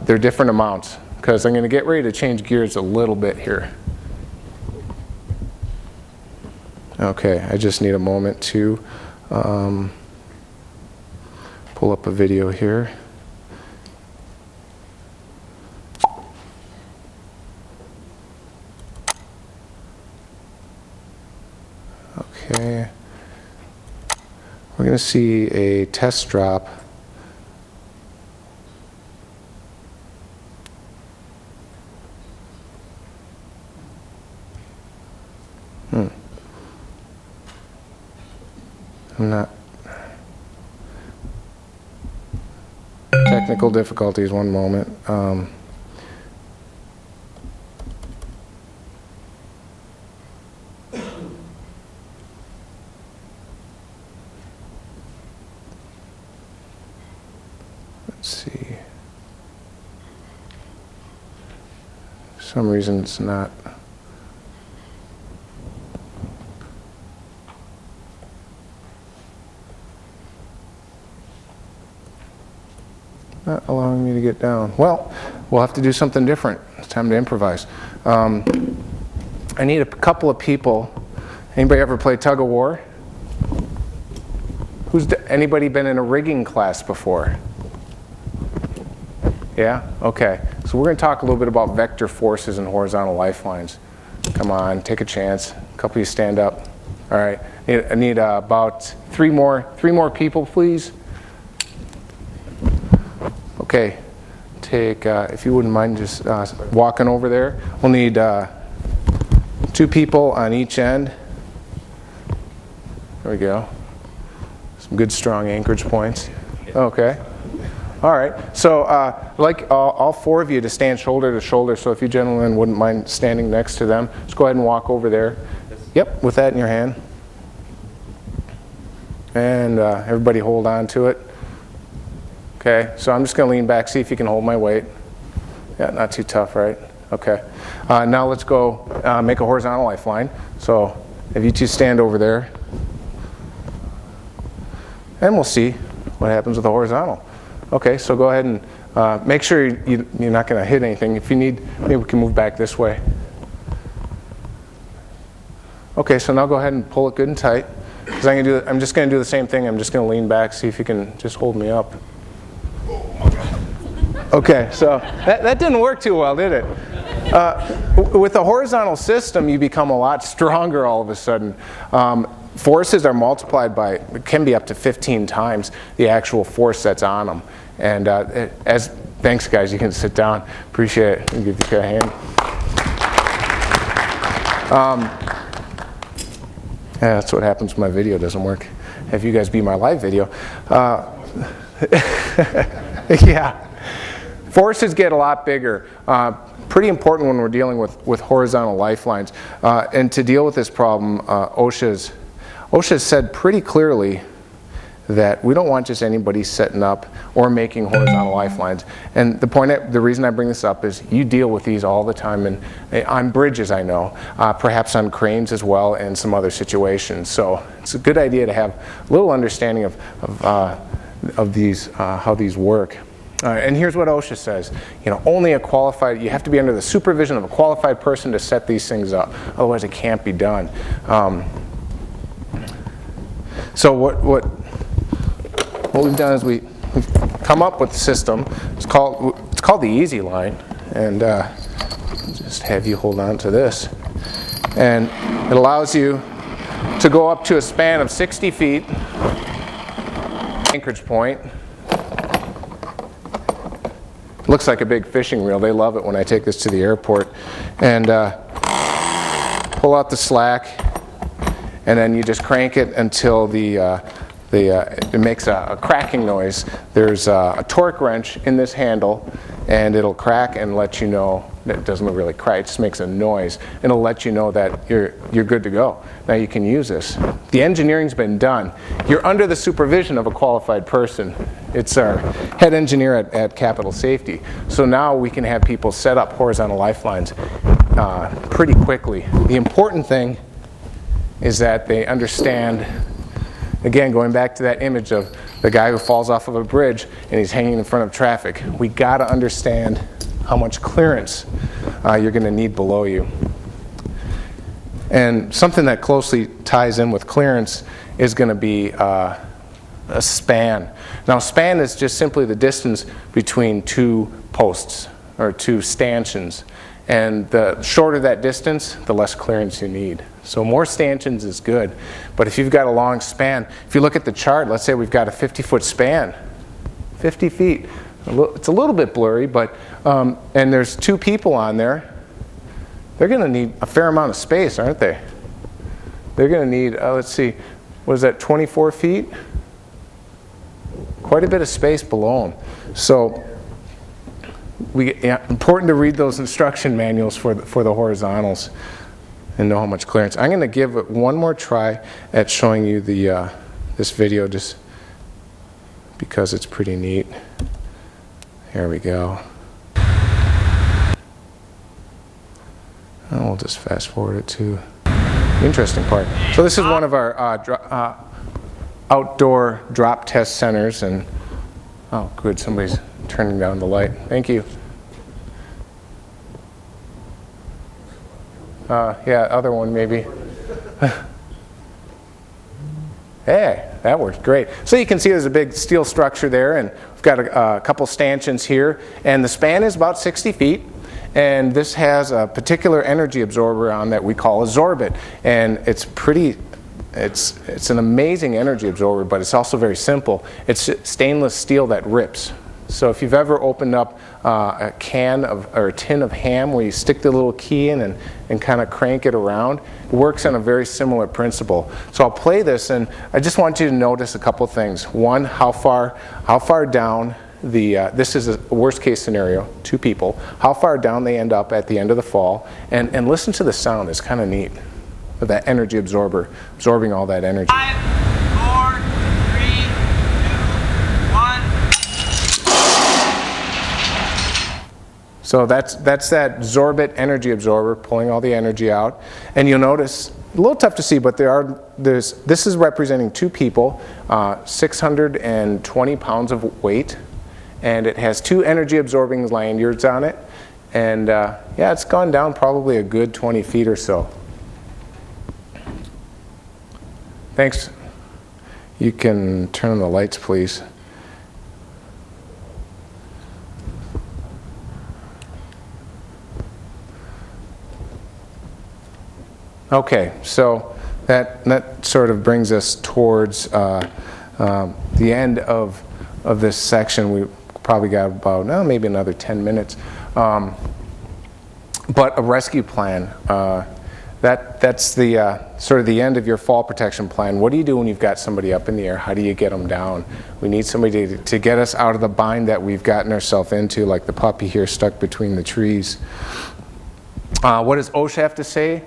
they're different amounts, because I'm going to get ready to change gears a little bit here. Okay, I just need a moment to pull up a video here. Okay, we're going to see a test drop. I'm not. Technical difficulties, one moment. Let's see. For some reason it's not. Not allowing me to get down. Well, we'll have to do something different. It's time to improvise. I need a couple of people. Anybody ever play tug of war? Anybody been in a rigging class before? Yeah? Okay. So we're going to talk a little bit about vector forces and horizontal lifelines. Come on, take a chance. A couple of you stand up. All right. I need about three more people, please. Okay, if you wouldn't mind just walking over there. We'll need 2 people on each end. There we go. Some good strong anchorage points. Okay. All right. So I'd like all 4 of you to stand shoulder to shoulder. So if you gentlemen wouldn't mind standing next to them, just go ahead and walk over there. Yep, with that in your hand. And everybody hold on to it. Okay, so I'm just going to lean back, see if you can hold my weight. Yeah, not too tough, right? Okay. Now let's go make a horizontal lifeline. So if you 2 stand over there, and we'll see what happens with the horizontal. Okay, so go ahead and make sure you're not going to hit anything. If you need, maybe we can move back this way. Okay, so now go ahead and pull it good and tight. Because I'm just going to do the same thing. I'm just going to lean back, see if you can just hold me up. Okay, so that didn't work too well, did it? With a horizontal system, you become a lot stronger all of a sudden. Forces are multiplied by, it can be up to 15 times the actual force that's on them. And thanks guys, you can sit down. Appreciate it. I'll give you a hand. Yeah, that's what happens when my video doesn't work. Have you guys be my live video. Yeah. Forces get a lot bigger. Pretty important when we're dealing with horizontal lifelines. And to deal with this problem, OSHA said pretty clearly that we don't want just anybody setting up or making horizontal lifelines. And the reason I bring this up is you deal with these all the time, and on bridges I know, perhaps on cranes as well, and some other situations. So it's a good idea to have a little understanding of these, how these work. And here's what OSHA says. Only you have to be under the supervision of a qualified person to set these things up. Otherwise, it can't be done. So what we've done is we've come up with a system. It's called the Easy Line, and just have you hold on to this. And it allows you to go up to a span of 60 feet, anchorage point. Looks like a big fishing reel. They love it when I take this to the airport. And pull out the slack, and then you just crank it until it makes a cracking noise. There's a torque wrench in this handle, and it'll crack and let you know. It doesn't really crack, it just makes a noise. It'll let you know that you're good to go. Now you can use this. The engineering's been done. You're under the supervision of a qualified person. It's our head engineer at Capital Safety. So now we can have people set up horizontal lifelines pretty quickly. The important thing is that they understand Again, going back to that image of the guy who falls off of a bridge and he's hanging in front of traffic. We got to understand how much clearance you're going to need below you. And something that closely ties in with clearance is going to be a span. Now, span is just simply the distance between two posts or two stanchions. And the shorter that distance, the less clearance you need. So more stanchions is good. But if you've got a long span, if you look at the chart, let's say we've got a 50-foot span, 50 feet. It's a little bit blurry, but and there's two people on there. They're going to need a fair amount of space, aren't they? They're going to need, let's see, what is that, 24 feet? Quite a bit of space below them. So important to read those instruction manuals for the horizontals and know how much clearance. I'm going to give it one more try at showing you this video just because it's pretty neat. Here we go. And we'll just fast forward it to the interesting part. So this is one of our outdoor drop test centers, and oh good, somebody's turning down the light. Thank you. Yeah, other one maybe. Hey, that works great. So you can see there's a big steel structure there, and we've got a couple stanchions here, and the span is about 60 feet. And this has a particular energy absorber on that we call a Zorbit, and it's an amazing energy absorber, but it's also very simple. It's stainless steel that rips. So if you've ever opened up a can or a tin of ham where you stick the little key in and kind of crank it around, it works on a very similar principle. So I'll play this, and I just want you to notice a couple things. One, how far down this is a worst case scenario, two people, how far down they end up at the end of the fall, and listen to the sound. It's kind of neat of that energy absorber absorbing all that energy. 5, 4, 3, 2, 1. So that's that Zorbit energy absorber pulling all the energy out, and you'll notice a little tough to see, but this is representing two people, 620 pounds of weight. And it has two energy absorbing lanyards on it, and yeah, it's gone down probably a good 20 feet or so. Thanks. You can turn on the lights, please. Okay, so that sort of brings us towards the end of this section. We probably got about maybe another 10 minutes. But a rescue plan, that's the sort of the end of your fall protection plan. What do you do when you've got somebody up in the air? How do you get them down? We need somebody to get us out of the bind that we've gotten ourselves into, like the puppy here stuck between the trees. What does OSHA have to say?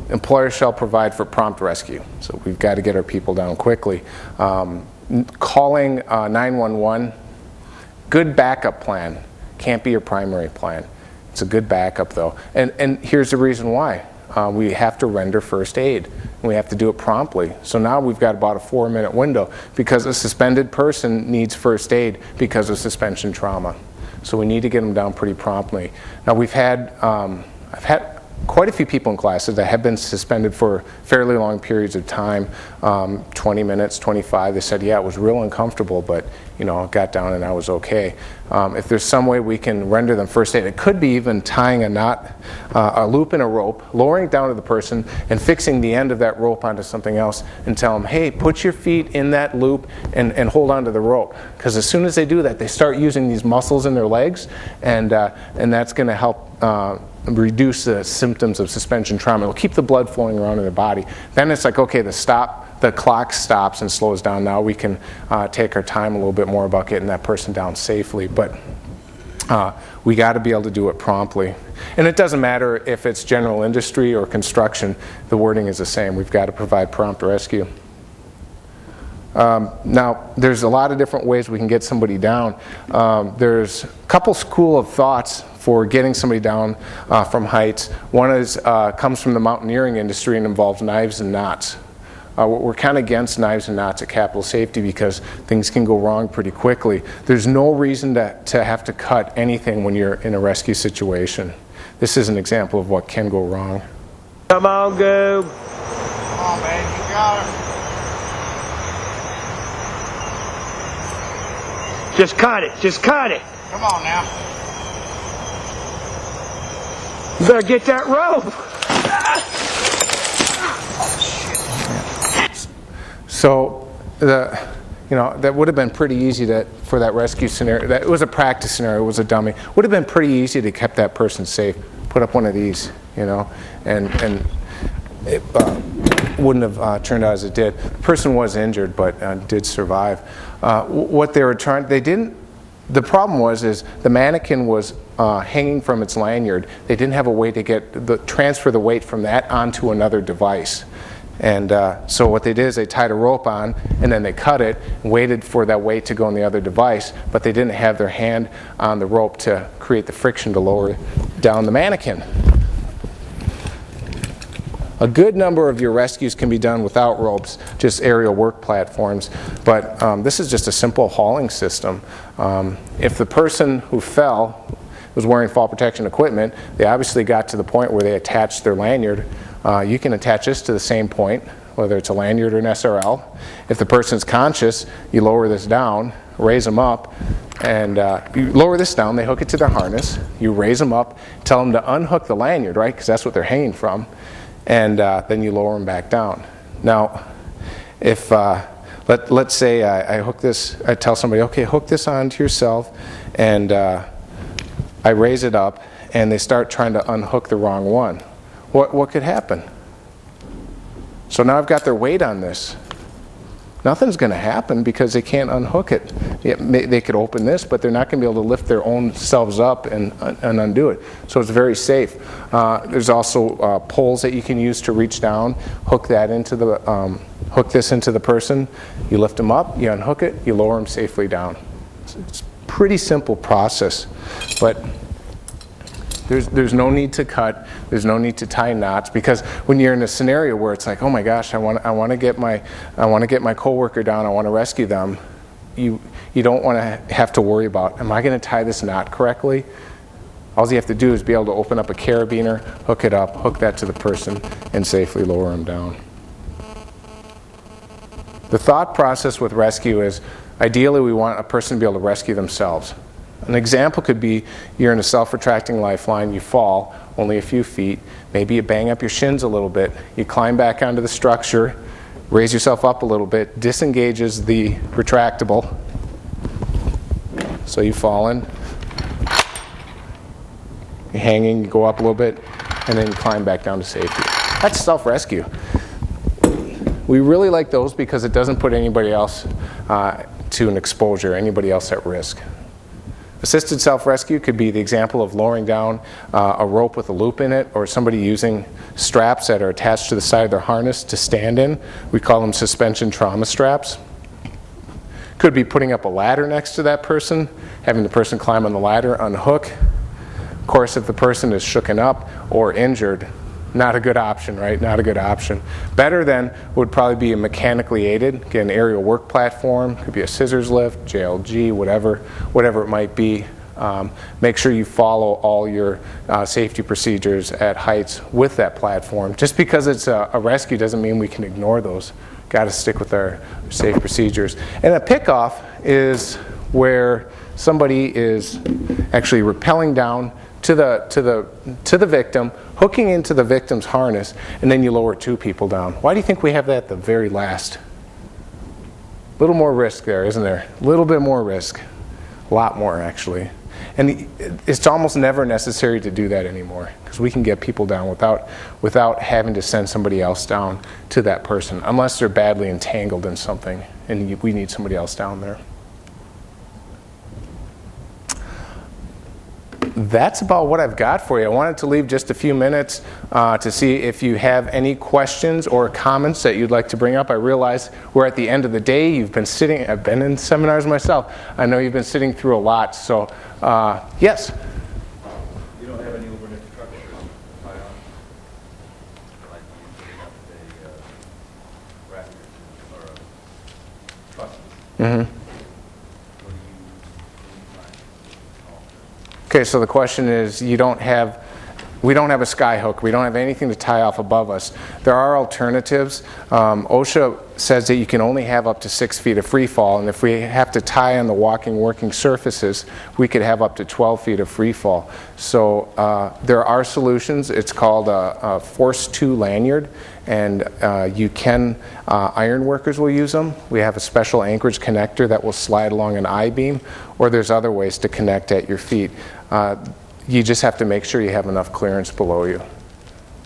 Employers shall provide for prompt rescue. So we've got to get our people down quickly. Calling 911, good backup plan. Can't be your primary plan. It's a good backup though. And here's the reason why. We have to render first aid. And we have to do it promptly. So now we've got about a 4-minute window because a suspended person needs first aid because of suspension trauma. So we need to get them down pretty promptly. Now I've had quite a few people in classes that have been suspended for fairly long periods of time, 20 minutes, 25. They said, yeah, it was real uncomfortable, but I got down and I was okay. If there's some way we can render them first aid, it could be even tying a knot, a loop in a rope, lowering it down to the person, and fixing the end of that rope onto something else and tell them, hey, put your feet in that loop and hold on to the rope. Because as soon as they do that, they start using these muscles in their legs, and that's going to help reduce the symptoms of suspension trauma. It'll keep the blood flowing around in the body. Then it's like, okay, the clock stops and slows down. Now we can take our time a little bit more about getting that person down safely. But we got to be able to do it promptly. And it doesn't matter if it's general industry or construction, the wording is the same. We've got to provide prompt rescue. Now, there's a lot of different ways we can get somebody down. There's a couple school of thoughts for getting somebody down from heights. One is comes from the mountaineering industry and involves knives and knots. we're kind of against knives and knots at Capital Safety because things can go wrong pretty quickly. There's no reason to have to cut anything when you're in a rescue situation. This is an example of what can go wrong. Come on, Goob. Come on, man. You got her. Just cut it. Just cut it. Come on now. You better get that rope. So that would have been pretty easy for that rescue scenario. It was a practice scenario. It was a dummy. Would have been pretty easy to keep that person safe. Put up one of these, and it wouldn't have turned out as it did. The person was injured, but did survive. What they were trying, the problem was the mannequin was hanging from its lanyard. They didn't have a way to transfer the weight from that onto another device. And so what they did is they tied a rope on, and then they cut it and waited for that weight to go on the other device, but they didn't have their hand on the rope to create the friction to lower down the mannequin. A good number of your rescues can be done without ropes, just aerial work platforms, but this is just a simple hauling system. If the person who fell was wearing fall protection equipment, they obviously got to the point where they attached their lanyard. You can attach this to the same point, whether it's a lanyard or an SRL. If the person's conscious, you lower this down, raise them up, and you lower this down, they hook it to their harness, you raise them up, tell them to unhook the lanyard, right, because that's what they're hanging from, and then you lower them back down. Now, if, let's say I hook this, I tell somebody, okay, hook this onto yourself, and I raise it up, and they start trying to unhook the wrong one. What could happen? So now I've got their weight on this. Nothing's going to happen because they can't unhook it. They could open this, but they're not going to be able to lift their own selves up and undo it. So it's very safe. There's also poles that you can use to reach down, hook this into the person. You lift them up, you unhook it, you lower them safely down. It's a pretty simple process, but there's no need to cut. There's no need to tie knots, because when you're in a scenario where it's like, oh my gosh, I want to get my coworker down, I want to rescue them, you don't want to have to worry about, am I going to tie this knot correctly? All you have to do is be able to open up a carabiner, hook it up, hook that to the person, and safely lower them down. The thought process with rescue is, ideally we want a person to be able to rescue themselves. An example could be you're in a self-retracting lifeline, you fall only a few feet, maybe you bang up your shins a little bit, you climb back onto the structure, raise yourself up a little bit, disengages the retractable, so you fall in, you're hanging, you go up a little bit, and then you climb back down to safety. That's self-rescue. We really like those because it doesn't put anybody else to an exposure, anybody else at risk. Assisted self-rescue could be the example of lowering down a rope with a loop in it, or somebody using straps that are attached to the side of their harness to stand in. We call them suspension trauma straps. Could be putting up a ladder next to that person, having the person climb on the ladder, unhook. Of course, if the person is shooken up or injured, not a good option, right? Not a good option. Better then would probably be a mechanically aided, get an aerial work platform, could be a scissors lift, JLG, whatever it might be. Make sure you follow all your safety procedures at heights with that platform. Just because it's a rescue doesn't mean we can ignore those. Got to stick with our safe procedures. And a pickoff is where somebody is actually rappelling down to the victim, hooking into the victim's harness, and then you lower two people down. Why do you think we have that at the very last? A little more risk there, isn't there? A little bit more risk. A lot more, actually. And it's almost never necessary to do that anymore, because we can get people down without having to send somebody else down to that person, unless they're badly entangled in something and we need somebody else down there. That's about what I've got for you. I wanted to leave just a few minutes to see if you have any questions or comments that you'd like to bring up. I realize we're at the end of the day. I've been in seminars myself. I know you've been sitting through a lot, so yes? You don't have any overnight structures tie on? Like you putting up a raft Okay, so the question is, we don't have a sky hook. We don't have anything to tie off above us. There are alternatives. OSHA says that you can only have up to 6 feet of free fall, and if we have to tie on the walking working surfaces, we could have up to 12 feet of free fall. So there are solutions. It's called a Force 2 lanyard, and you can, iron workers will use them. We have a special anchorage connector that will slide along an I-beam, or there's other ways to connect at your feet. You just have to make sure you have enough clearance below you.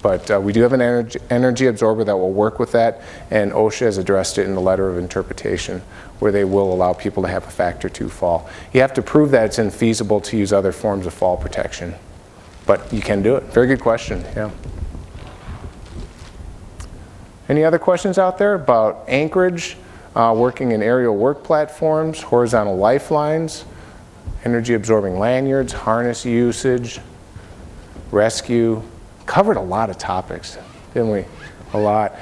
But we do have an energy absorber that will work with that, and OSHA has addressed it in the letter of interpretation, where they will allow people to have a factor 2 fall. You have to prove that it's infeasible to use other forms of fall protection, but you can do it. Very good question, yeah. Any other questions out there about anchorage, working in aerial work platforms, horizontal lifelines, energy absorbing lanyards, harness usage, rescue? Covered a lot of topics, didn't we? A lot.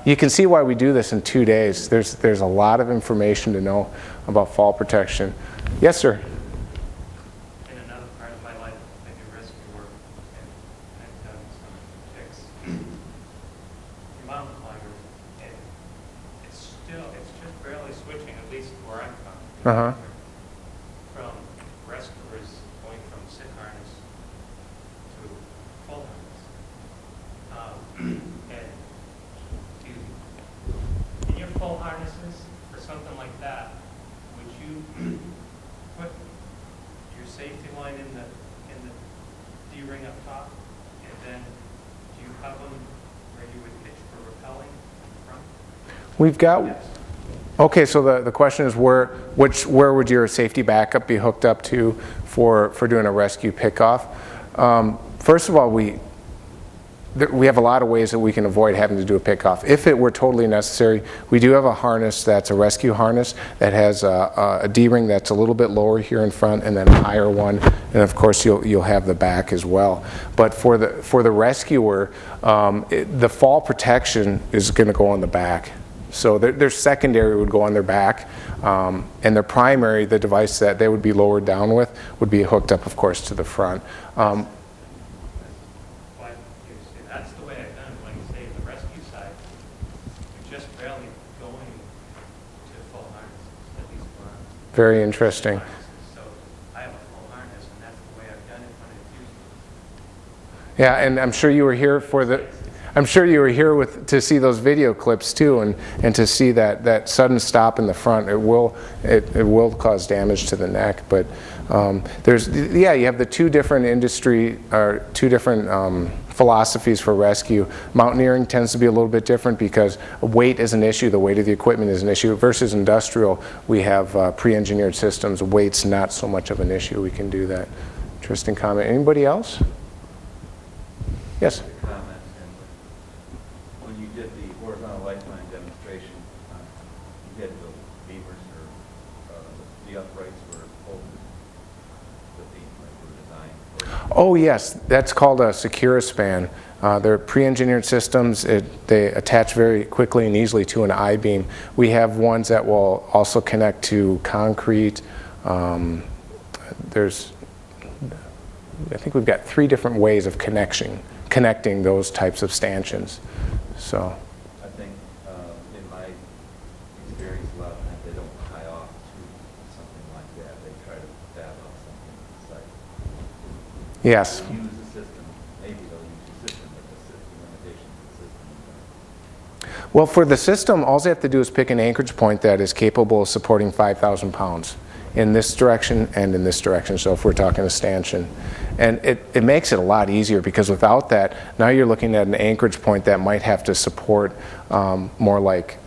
You can see why we do this in 2 days. There's a lot of information to know about fall protection. Yes, sir? In another part of my life, I do rescue work, and I've done some fix. The mountain climber, and it's just barely switching, at least where I'm from. Uh-huh. From rescuers going from sick harness to full harness. And in your full harnesses, for something like that, would you put your safety line in the D-ring up top, and then do you have them where you would pitch for rappelling in front? We've got, Yes. okay, so the question is where would your safety backup be hooked up to for doing a rescue pickoff? First of all, we have a lot of ways that we can avoid having to do a pickoff. If it were totally necessary, we do have a harness that's a rescue harness that has a D-ring that's a little bit lower here in front and then a higher one, and of course you'll have the back as well. But for the rescuer, the fall protection is going to go on the back. So their secondary would go on their back, and their primary, the device that they would be lowered down with, would be hooked up, of course, to the front. That's the way I've done it. Like you say, the rescue side, you're just barely going to full harness, at least for us. Very interesting. So I have a full harness, and that's the way I've done it when it's used. Yeah, and I'm sure you were here to see those video clips too, and to see that sudden stop in the front. It will cause damage to the neck, but you have the two different philosophies for rescue. Mountaineering tends to be a little bit different because weight is an issue. The weight of the equipment is an issue. Versus industrial, we have pre-engineered systems. Weight's not so much of an issue. We can do that. Interesting comment. Anybody else? Yes. Comment. And when you did the horizontal lifeline demonstration, you had the beavers or the uprights were holding the beam like were designed. Oh yes, that's called a Securaspan. They're pre-engineered systems. They attach very quickly and easily to an I-beam. We have ones that will also connect to concrete. I think we've got 3 different ways of connecting those types of stanchions. So. I think in my experience, a lot of times they don't tie off to something like that. They try to fab off something on the site. Yes. They'll use the system. Maybe they'll use the system, but the system limitations of the system. Well, for the system, all they have to do is pick an anchorage point that is capable of supporting 5,000 pounds in this direction and in this direction. So if we're talking a stanchion. And it makes it a lot easier because without that, now you're looking at an anchorage point that might have to support more like,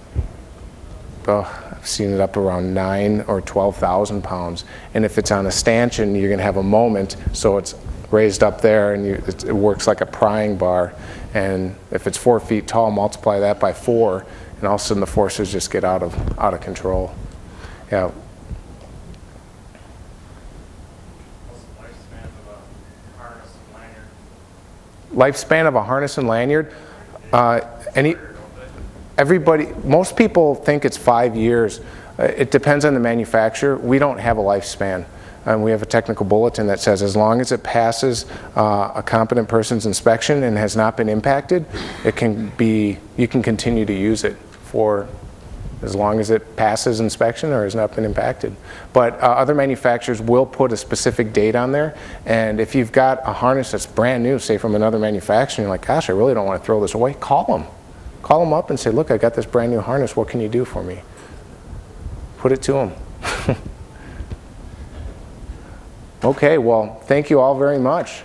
I've seen it up around 9,000 or 12,000 pounds. And if it's on a stanchion, you're going to have a moment, so it's raised up there and it works like a prying bar. And if it's 4 feet tall, multiply that by 4, and all of a sudden the forces just get out of control. Yeah. Lifespan of a harness and lanyard. Most people think it's 5 years. It depends on the manufacturer. We don't have a lifespan. We have a technical bulletin that says as long as it passes a competent person's inspection and has not been impacted, you can continue to use it for as long as it passes inspection or has not been impacted. But other manufacturers will put a specific date on there, and if you've got a harness that's brand new, say from another manufacturer, and you're like, gosh, I really don't want to throw this away, call them. Call them up and say, look, I got this brand new harness, what can you do for me? Put it to them. Okay, well, thank you all very much.